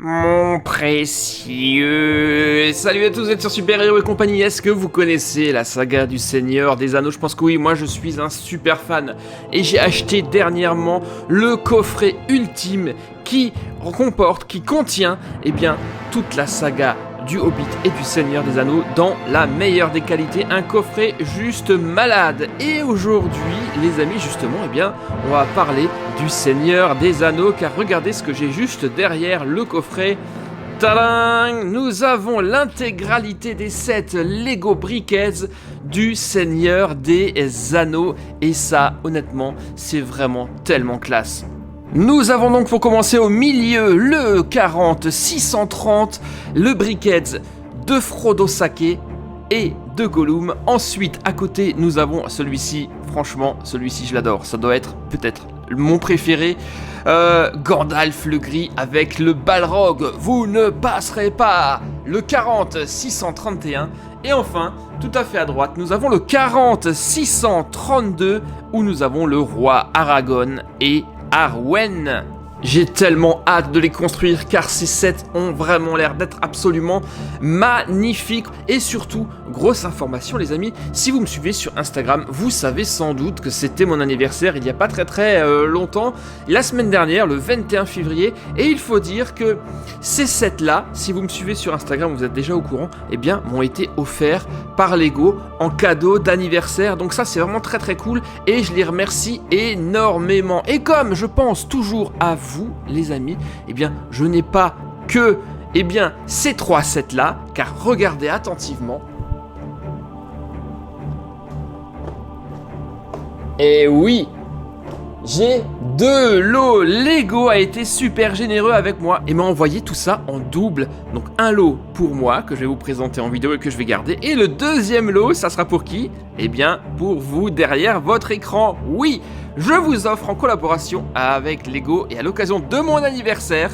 Mon précieux. Salut à tous, vous êtes sur Super Héros et compagnie. Est-ce que vous connaissez la saga du Seigneur des Anneaux? Je pense que oui, moi je suis un super fan. Et j'ai acheté dernièrement le coffret ultime qui contient, eh bien, toute la saga du Hobbit et du Seigneur des Anneaux dans la meilleure des qualités, un coffret juste malade. Et aujourd'hui, les amis, justement, eh bien, on va parler du Seigneur des Anneaux, car regardez ce que j'ai juste derrière le coffret. Tadam! Nous avons l'intégralité des 7 Lego Brickheads du Seigneur des Anneaux, et ça, honnêtement, c'est vraiment tellement classe. Nous avons donc pour commencer au milieu le 40-630, le Brickheads de Frodo Sake et de Gollum. Ensuite, à côté, nous avons celui-ci. Franchement, celui-ci, je l'adore. Ça doit être peut-être mon préféré. Gandalf le Gris avec le Balrog. Vous ne passerez pas. Le 40-631. Et enfin, tout à fait à droite, nous avons le 40-632 où nous avons le roi Aragorn et Arwen. J'ai tellement hâte de les construire car ces sets ont vraiment l'air d'être absolument magnifiques. Et surtout, grosse information les amis, si vous me suivez sur Instagram, vous savez sans doute que c'était mon anniversaire il n'y a pas très longtemps, la semaine dernière, le 21 février. Et il faut dire que ces sets là, si vous me suivez sur Instagram, vous êtes déjà au courant, eh bien m'ont été offerts par Lego en cadeau d'anniversaire. Donc ça c'est vraiment très cool et je les remercie énormément. Et comme je pense toujours à vous les amis, eh bien je n'ai pas que ces 3 sets là, car regardez attentivement. Et oui, j'ai 2 lots. Lego a été super généreux avec moi et m'a envoyé tout ça en double. Donc un lot pour moi que je vais vous présenter en vidéo et que je vais garder. Et le deuxième lot, ça sera pour qui? Eh bien pour vous derrière votre écran. Oui, je vous offre en collaboration avec Lego et à l'occasion de mon anniversaire,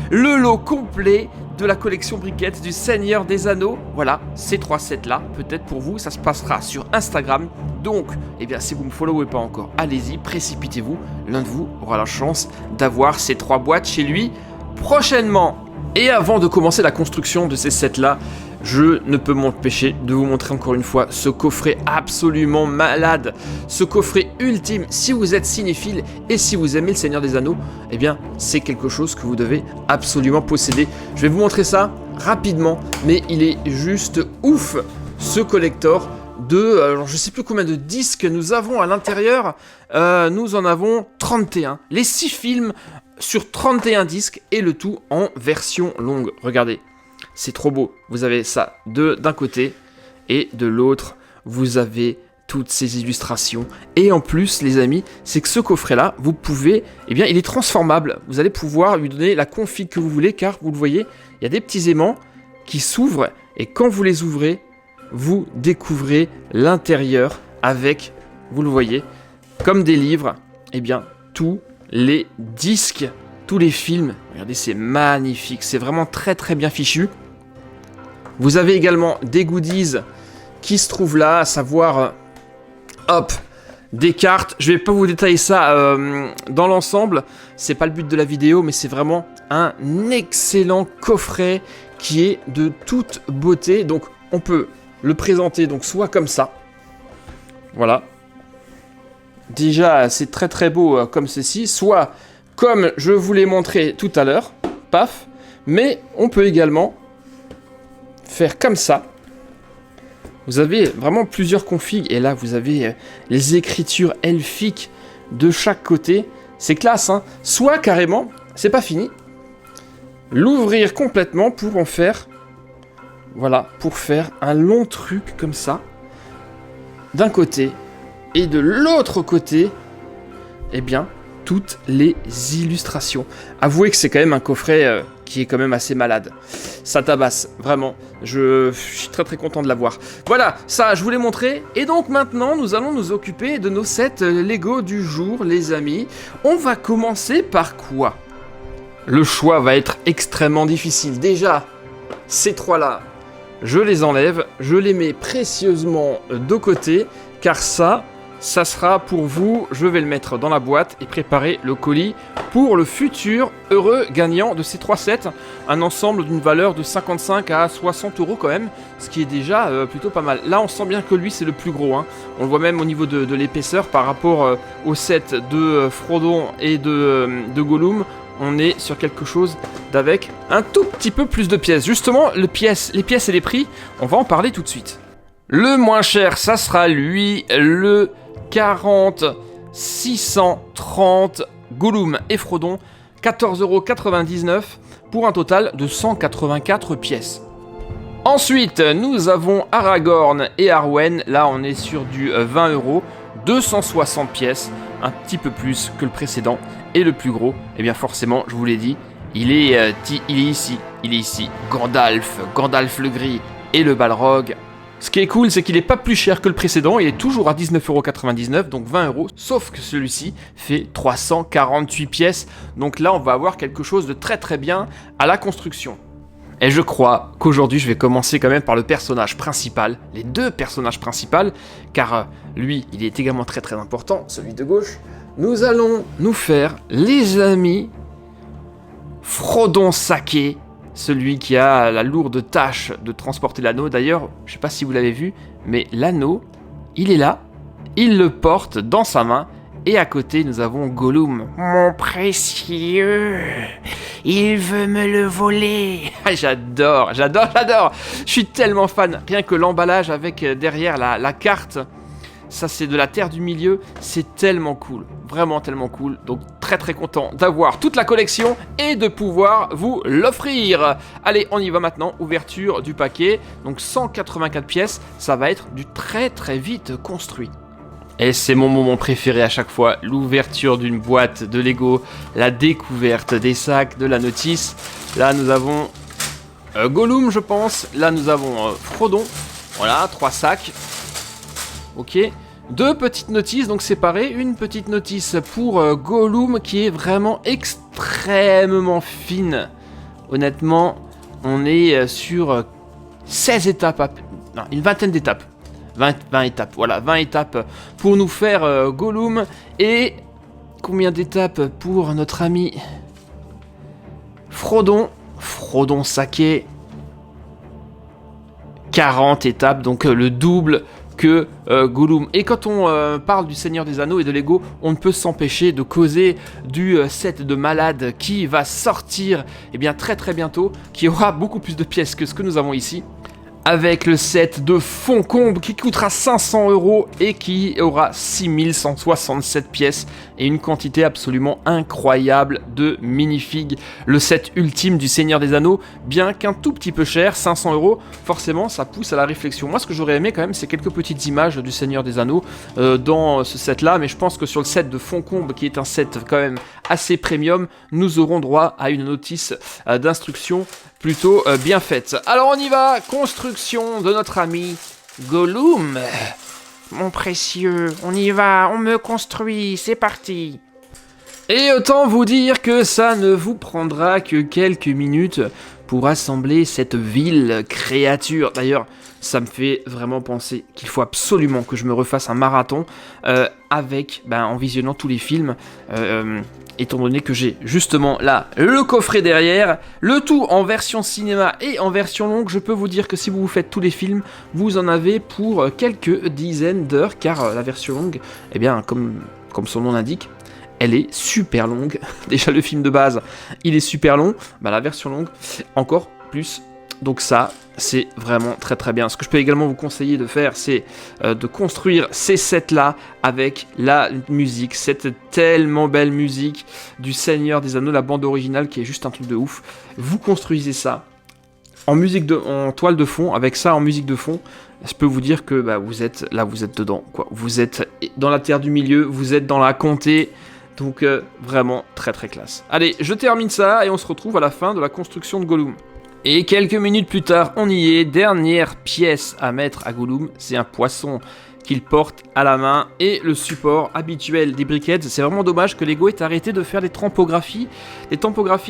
le lot complet de la collection Brickheads du Seigneur des Anneaux. Voilà, ces 3 sets là, peut-être pour vous, ça se passera sur Instagram. Donc, eh bien, si vous ne me followez pas encore, allez-y, précipitez-vous. L'un de vous aura la chance d'avoir ces 3 boîtes chez lui prochainement. Et avant de commencer la construction de ces sets là, je ne peux m'empêcher de vous montrer encore une fois ce coffret absolument malade, ce coffret ultime. Si vous êtes cinéphile et si vous aimez le Seigneur des Anneaux, eh bien c'est quelque chose que vous devez absolument posséder. Je vais vous montrer ça rapidement, mais il est juste ouf, ce collector de, alors je sais plus combien de disques nous avons à l'intérieur. Nous en avons 31, les 6 films sur 31 disques et le tout en version longue. Regardez. C'est trop beau, vous avez ça d'un côté et de l'autre, vous avez toutes ces illustrations. Et en plus, les amis, c'est que ce coffret-là, vous pouvez, eh bien, il est transformable. Vous allez pouvoir lui donner la config que vous voulez, car vous le voyez, il y a des petits aimants qui s'ouvrent et quand vous les ouvrez, vous découvrez l'intérieur avec, vous le voyez, comme des livres, eh bien, tous les disques, tous les films. Regardez, c'est magnifique, c'est vraiment très bien fichu. Vous avez également des goodies qui se trouvent là, à savoir, des cartes. Je vais pas vous détailler ça dans l'ensemble, c'est pas le but de la vidéo, mais c'est vraiment un excellent coffret qui est de toute beauté. Donc on peut le présenter donc soit comme ça, voilà. Déjà c'est très beau comme ceci, soit comme je vous l'ai montré tout à l'heure, paf. Mais on peut également faire comme ça. Vous avez vraiment plusieurs configs et là vous avez les écritures elfiques de chaque côté. C'est classe, hein. Soit carrément, c'est pas fini, l'ouvrir complètement pour en faire, voilà, pour faire un long truc comme ça d'un côté et de l'autre côté, eh bien toutes les illustrations. Avouez que c'est quand même un coffret qui est quand même assez malade. Ça tabasse, vraiment. Je suis très content de l'avoir. Voilà, ça je vous l'ai montré. Et donc maintenant, nous allons nous occuper de nos sets Lego du jour, les amis. On va commencer par quoi? Le choix va être extrêmement difficile. Déjà, ces 3-là, je les enlève. Je les mets précieusement de côté. Car ça, ça sera pour vous. Je vais le mettre dans la boîte et préparer le colis pour le futur heureux gagnant de ces 3 sets. Un ensemble d'une valeur de 55 à 60 euros quand même, ce qui est déjà plutôt pas mal. Là, on sent bien que lui, c'est le plus gros, hein. On le voit même au niveau de l'épaisseur par rapport au set de Frodon et de Gollum. On est sur quelque chose d'avec un tout petit peu plus de pièces. Justement, les pièces et les prix, on va en parler tout de suite. Le moins cher, ça sera lui, le 40 630 Gollum et Frodon, 14,99 € pour un total de 184 pièces. Ensuite, nous avons Aragorn et Arwen. Là, on est sur du 20 €, 260 pièces, un petit peu plus que le précédent. Et le plus gros, eh bien forcément, je vous l'ai dit, il est ici. Gandalf le gris et le Balrog. Ce qui est cool, c'est qu'il est pas plus cher que le précédent, il est toujours à 19,99 €, donc 20 €, sauf que celui-ci fait 348 pièces. Donc là, on va avoir quelque chose de très très bien à la construction. Et je crois qu'aujourd'hui, je vais commencer quand même par le personnage principal, les 2 personnages principaux, car lui, il est également très très important, celui de gauche. Nous allons nous faire, les amis, Frodon Sake, celui qui a la lourde tâche de transporter l'anneau. D'ailleurs, je ne sais pas si vous l'avez vu, mais l'anneau, il est là, il le porte dans sa main, et à côté, nous avons Gollum. Mon précieux, il veut me le voler. J'adore. Je suis tellement fan. Rien que l'emballage avec derrière la carte, ça c'est de la Terre du Milieu, c'est tellement cool. Vraiment tellement cool. Donc très très content d'avoir toute la collection et de pouvoir vous l'offrir. Allez, on y va maintenant. Ouverture du paquet. Donc 184 pièces, ça va être du très très vite construit. Et c'est mon moment préféré à chaque fois, l'ouverture d'une boîte de Lego, la découverte des sacs, de la notice. Là, nous avons Gollum, je pense. Là, nous avons Frodon. Voilà, 3 sacs. Ok. 2 petites notices, donc séparées. Une petite notice pour Gollum, qui est vraiment extrêmement fine. Honnêtement, on est sur 16 étapes. Non, une vingtaine d'étapes. 20 étapes, voilà, 20 étapes pour nous faire Gollum. Et combien d'étapes pour notre ami Frodon Sake? 40 étapes, donc le double que Gollum. Et quand on parle du Seigneur des Anneaux et de Lego, on ne peut s'empêcher de causer du set de malade qui va sortir bien très très bientôt, qui aura beaucoup plus de pièces que ce que nous avons ici. Avec le set de Foncombe qui coûtera 500 € et qui aura 6167 pièces et une quantité absolument incroyable de minifigs. Le set ultime du Seigneur des Anneaux, bien qu'un tout petit peu cher, 500 €, forcément ça pousse à la réflexion. Moi ce que j'aurais aimé quand même, c'est quelques petites images du Seigneur des Anneaux dans ce set là, mais je pense que sur le set de Foncombe, qui est un set quand même assez premium, nous aurons droit à une notice d'instruction plutôt bien faite. Alors on y va, construction de notre ami Gollum. Mon précieux, on y va, on me construit, c'est parti. Et autant vous dire que ça ne vous prendra que quelques minutes pour assembler cette vile créature. D'ailleurs, ça me fait vraiment penser qu'il faut absolument que je me refasse un marathon en visionnant tous les films. Étant donné que j'ai justement là le coffret derrière, le tout en version cinéma et en version longue, je peux vous dire que si vous faites tous les films, vous en avez pour quelques dizaines d'heures, car la version longue, comme son nom l'indique, elle est super longue. Déjà le film de base, il est super long, la version longue, encore plus. Donc ça, c'est vraiment très très bien. Ce que je peux également vous conseiller de faire, c'est de construire ces sets-là avec la musique, cette tellement belle musique du Seigneur des Anneaux, la bande originale qui est juste un truc de ouf. Vous construisez ça en toile de fond, avec ça en musique de fond. Je peux vous dire que vous êtes dedans, quoi. Vous êtes dans la Terre du Milieu, vous êtes dans la comté. Donc vraiment très très classe. Allez, je termine ça et on se retrouve à la fin de la construction de Gollum. Et quelques minutes plus tard, on y est. Dernière pièce à mettre à Gollum, c'est un poisson qu'il porte à la main et le support habituel des Brickheads. C'est vraiment dommage que Lego ait arrêté de faire des tampographies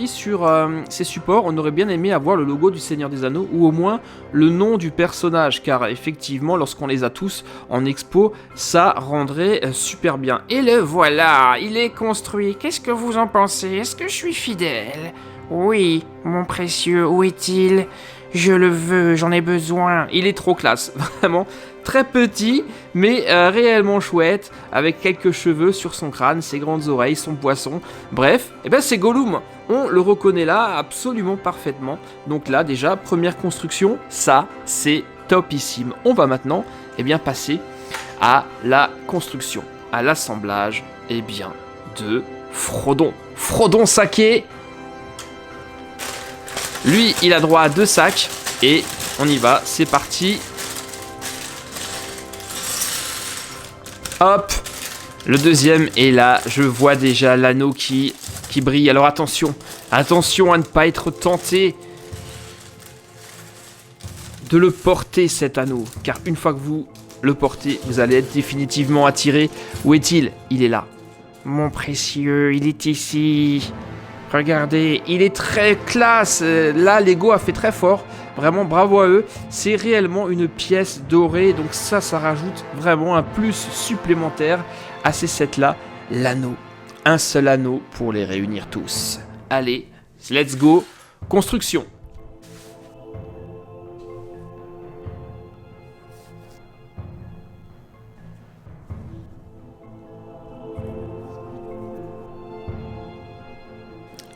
sur ces supports. On aurait bien aimé avoir le logo du Seigneur des Anneaux ou au moins le nom du personnage, car effectivement lorsqu'on les a tous en expo, ça rendrait super bien. Et le voilà, il est construit. Qu'est-ce que vous en pensez? Est-ce que je suis fidèle? Oui, mon précieux, où est-il? Je le veux, j'en ai besoin. Il est trop classe, vraiment très petit, mais réellement chouette, avec quelques cheveux sur son crâne, ses grandes oreilles, son poisson. Bref, c'est Gollum. On le reconnaît là absolument parfaitement. Donc là, déjà, première construction, ça, c'est topissime. On va maintenant passer à la construction, à l'assemblage de Frodon. Frodon saqué. Lui, il a droit à 2 sacs. Et on y va, c'est parti. Hop. Le deuxième est là. Je vois déjà l'anneau qui brille. Alors attention. Attention à ne pas être tenté de le porter, cet anneau. Car une fois que vous le portez, vous allez être définitivement attiré. Où est-il? Il est là. Mon précieux, il est ici. Regardez, il est très classe. Là, Lego a fait très fort. Vraiment, bravo à eux. C'est réellement une pièce dorée. Donc ça rajoute vraiment un plus supplémentaire à ces sets-là. L'anneau. Un seul anneau pour les réunir tous. Allez, let's go. Construction.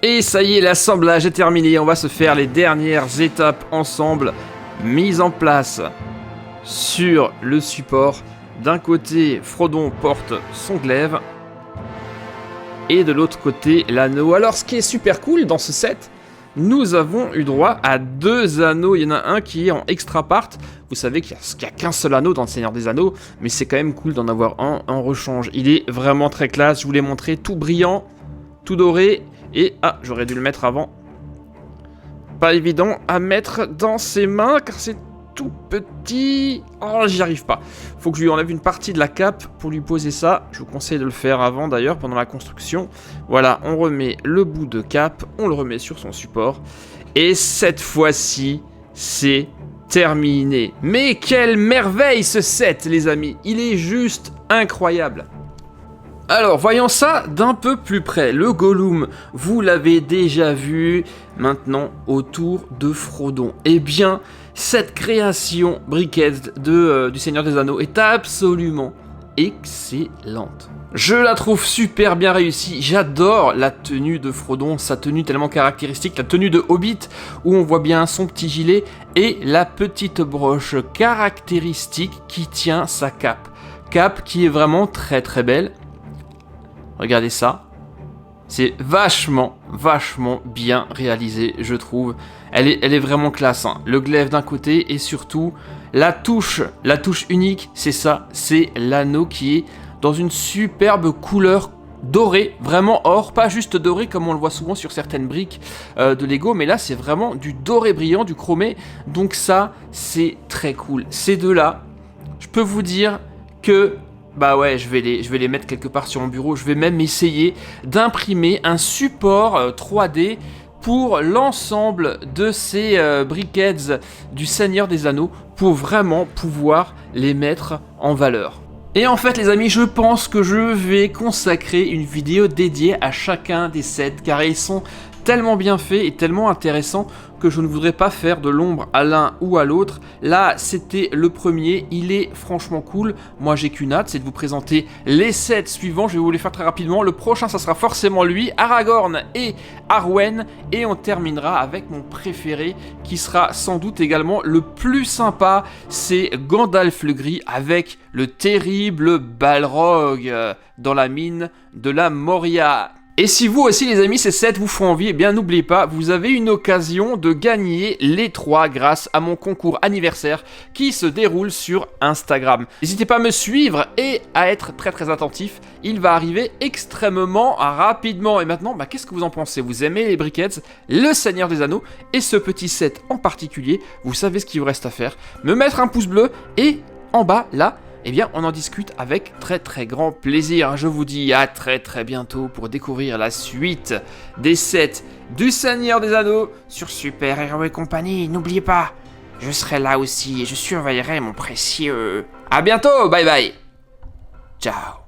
Et ça y est, l'assemblage est terminé. On va se faire les dernières étapes ensemble. Mise en place sur le support. D'un côté, Frodon porte son glaive. Et de l'autre côté, l'anneau. Alors, ce qui est super cool dans ce set, nous avons eu droit à 2 anneaux. Il y en a un qui est en extra part. Vous savez qu'il n'y a qu'un seul anneau dans le Seigneur des Anneaux. Mais c'est quand même cool d'en avoir un en rechange. Il est vraiment très classe. Je vous l'ai montré, tout brillant, tout doré. Et, j'aurais dû le mettre avant. Pas évident à mettre dans ses mains, car c'est tout petit. Oh, j'y arrive pas. Faut que je lui enlève une partie de la cape pour lui poser ça. Je vous conseille de le faire avant, d'ailleurs, pendant la construction. Voilà, on remet le bout de cape, on le remet sur son support. Et cette fois-ci, c'est terminé. Mais quelle merveille ce set, les amis. Il est juste incroyable. Alors, voyons ça d'un peu plus près. Le Gollum, vous l'avez déjà vu. Maintenant, autour de Frodon. Eh bien, cette création Brickheads du Seigneur des Anneaux est absolument excellente. Je la trouve super bien réussie. J'adore la tenue de Frodon, sa tenue tellement caractéristique, la tenue de Hobbit, où on voit bien son petit gilet et la petite broche caractéristique qui tient sa cape. Cape qui est vraiment très très belle. Regardez ça, c'est vachement bien réalisé, je trouve. Elle est vraiment classe, hein. Le glaive d'un côté et surtout la touche unique, c'est ça, c'est l'anneau qui est dans une superbe couleur dorée, vraiment or, pas juste doré comme on le voit souvent sur certaines briques de Lego, mais là c'est vraiment du doré brillant, du chromé, donc ça c'est très cool. Ces deux-là, je peux vous dire que bah ouais, je vais les mettre quelque part sur mon bureau. Je vais même essayer d'imprimer un support 3D pour l'ensemble de ces Brickheads du Seigneur des Anneaux pour vraiment pouvoir les mettre en valeur. Et en fait les amis, je pense que je vais consacrer une vidéo dédiée à chacun des sets car ils sont tellement bien faits et tellement intéressants que je ne voudrais pas faire de l'ombre à l'un ou à l'autre. Là, c'était le premier, il est franchement cool. Moi, j'ai qu'une hâte, c'est de vous présenter les sets suivants. Je vais vous les faire très rapidement. Le prochain, ça sera forcément lui, Aragorn et Arwen. Et on terminera avec mon préféré, qui sera sans doute également le plus sympa. C'est Gandalf le Gris avec le terrible Balrog dans la mine de la Moria. Et si vous aussi les amis ces sets vous font envie, eh bien n'oubliez pas, vous avez une occasion de gagner les 3 grâce à mon concours anniversaire qui se déroule sur Instagram. N'hésitez pas à me suivre et à être très attentif, il va arriver extrêmement rapidement. Et maintenant, qu'est-ce que vous en pensez? Vous aimez les Brickheads, le Seigneur des Anneaux et ce petit set en particulier? Vous savez ce qu'il vous reste à faire, me mettre un pouce bleu et en bas là, eh bien on en discute avec très très grand plaisir. Je vous dis à très très bientôt pour découvrir la suite des 7 du Seigneur des Anneaux sur Super Héros et compagnie. N'oubliez pas, je serai là aussi et je surveillerai mon précieux. À bientôt, bye bye. Ciao.